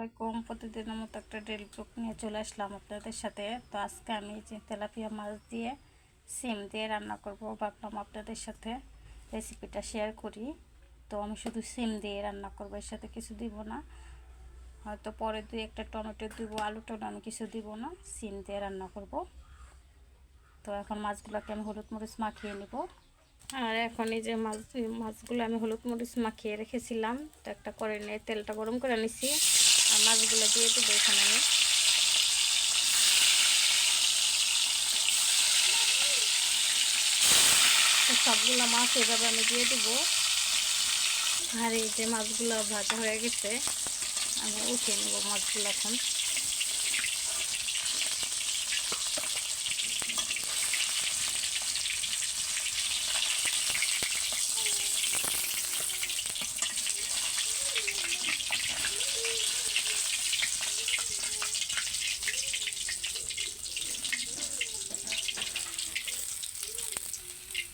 আলাইকুম। প্রতিদিনের মতো একটা ডেইলি ব্লগ নিয়ে চলে আসলাম আপনাদের সাথে। তো আজকে আমি যে তেলাপিয়া মাছ দিয়ে সিম দিয়ে রান্না করব ভাবলাম আপনাদের সাথে রেসিপিটা শেয়ার করি। তো আমি শুধু সিম দিয়ে রান্না করব, এর সাথে কিছু দিব না। হয়তো পরে দুই একটা টমেটো দিব, আলু টালু আমি কিছু দিব না, সিম দিয়ে রান্না করব। তো এখন মাছগুলোকে আমি হলুদ মরিচ মাখিয়ে নেব। আর এখন এই যে মাছগুলো আমি হলুদ মরিচ মাখিয়ে রেখেছিলাম। তো একটা করে নিয়ে তেলটা গরম করে নিছি আর মাছগুলো দিয়ে দেবো এখানে আমি। তো সবগুলো মাছ এভাবে আমি দিয়ে দেবো। আর এই যে মাছগুলো ভাজা হয়ে গেছে, আমি উঠিয়ে নেবো মাছগুলো এখন।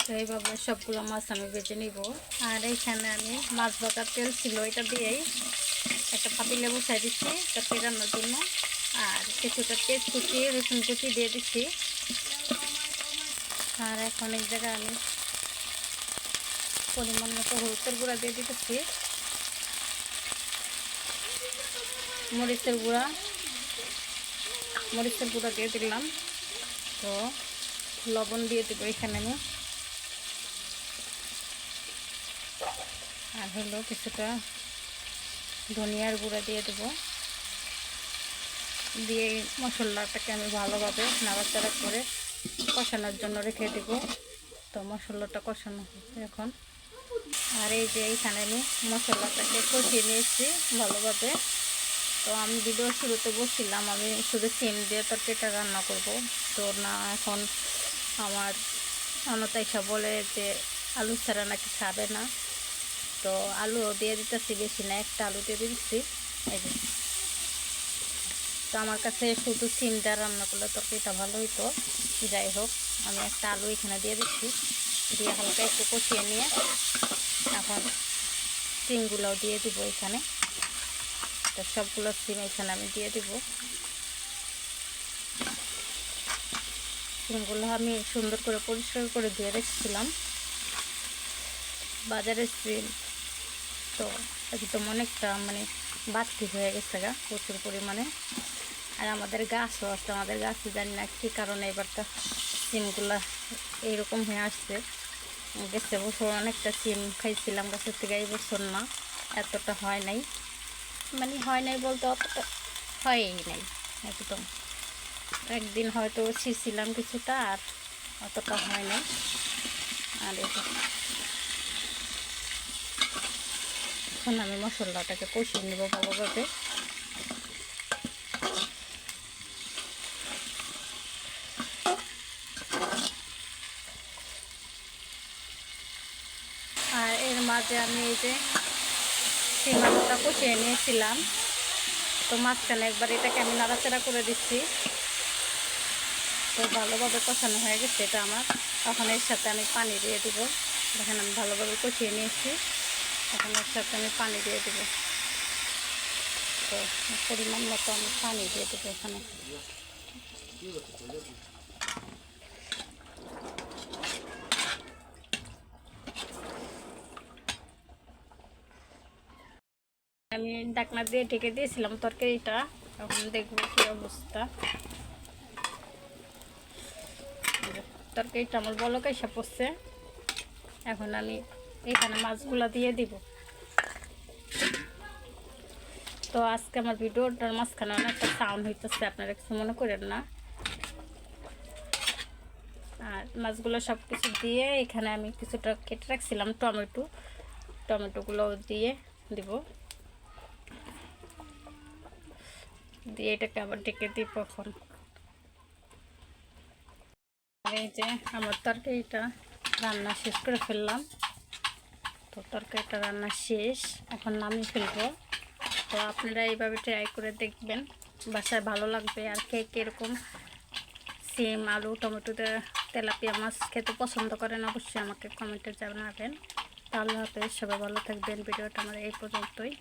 তো এইভাবে সবগুলো মাছ আমি ভেজে নিব। আর এইখানে আমি মাছ ভাজার তেল ছিল, এটা দিয়েই একটা পাতিলে বসাই দিচ্ছি তরকারি রান্নার জন্য। আর কিছুটা পেঁয়াজ কুচি রসুন কুচি দিয়ে দিচ্ছি। আর এখন এই জায়গায় আমি পরিমাণ মতো হলুদের গুঁড়া দিয়ে দিতেছি, মরিচের গুঁড়া দিয়ে দিলাম। তো লবণ দিয়ে দেবো এখানে আমি। আর হলো কিছুটা ধনিয়ার গুঁড়া দিয়ে দেবো। দিয়ে মশলাটাকে আমি ভালোভাবে নাড়াচাড়া করে কষানোর জন্য রেখে দেব। তো মশলাটা কষানো হচ্ছে এখন। আর এই যে এইখানে আমি মশলাটাকে কষিয়ে নিয়েছি ভালোভাবে। তো আমি ভিডিও শুরুতে বলছিলাম আমি শুধু সিম দিয়ে তরকারিটা রান্না করব। তো না, এখন আমার অনতাইসা বলে যে আলু ছাড়া নাকি খাবে না। তো আলুও দিয়ে দিতেছি, বেশি না, একটা আলু দিয়ে দিচ্ছি। এই যে, তো আমার কাছে শুধু সিম দিয়ে রান্না করলে তরকারিটা ভালো হইতো। যাই হোক, আমি একটা আলু এখানে দিয়ে দিচ্ছি, দিয়ে হালকা একটু কষিয়ে নিয়ে এখন সিমগুলোও দিয়ে দিব এখানে। তো সবগুলো সিম এখানে আমি দিয়ে দিব। সিমগুলো আমি সুন্দর করে পরিষ্কার করে ধুয়ে রেখেছিলাম, বাজারের সিম। তো একদম অনেকটা বাড়তি হয়ে গেছে প্রচুর পরিমাণে। আর আমাদের গাছও আছে, আমাদের গাছে জানি না কী কারণে এবারটা সিমগুলা এইরকম হয়ে আসছে। গেছে বছর অনেকটা সিম খাইছিলাম গাছের থেকে, এই বছর না, এতটা হয় নাই। হয় নাই বলতে অতটা হয়ই নাই একদম। একদিন হয়তো ছিঁড়ছিলাম কিছুটা, আর অতটা হয় নাই। আর এখন আমি মশলাটাকে কষিয়ে নেব ভালোভাবে। আর এর মাঝে আমি এই যে সিম আলুটা কষিয়ে নিয়েছিলাম। তো মাঝখানে একবার এটাকে আমি নাড়াচাড়া করে দিচ্ছি। তো ভালোভাবে কষানো হয়ে গেছে এটা আমার। এখন এর সাথে আমি পানি দিয়ে দেব। দেখেন আমি ভালোভাবে কষিয়ে নিয়েছি, এখন এর সাথে আমি পানি দিয়ে দেব। তো পরিমাণ মতো আমি পানি দিয়ে দেবো এখানে। আমি ঢাকনা দিয়ে ঢেকে দিয়েছিলাম তরকারিটা, এখন দেখবো কি অবস্থা। তরকারিটা আমার বলক এসে পড়ছে। এখন আমি এখানে মাছগুলো দিয়ে দিব। তো আজকে আমার ভিডিওটার মাঝখানে অনেকটা সাউন্ড হইতেছে, আপনারা কিছু মনে করেন না। আর মাছগুলো সব কিছু দিয়ে এখানে আমি কিছুটা কেটে রাখছিলাম টমেটোগুলো দিয়ে দিব। দিয়ে এটাকে আবার ঢেকে দিব এখন। এই যে আমার তরকারিটা রান্না শেষ করে ফেললাম। তো তরকারিটা রান্না শেষ, এখন নামিয়ে ফেলবো। তো আপনারা এইভাবে ট্রাই করে দেখবেন, বাসায় ভালো লাগবে। আর কে কীরকম সিম আলু টমেটোতে তেলাপিয়া মাছ খেতে পছন্দ করেন অবশ্যই আমাকে কমেন্টে জানাবেন। তাহলে হাফেজ, সবাই ভালো থাকবেন। ভিডিওটা আমার এই পর্যন্তই।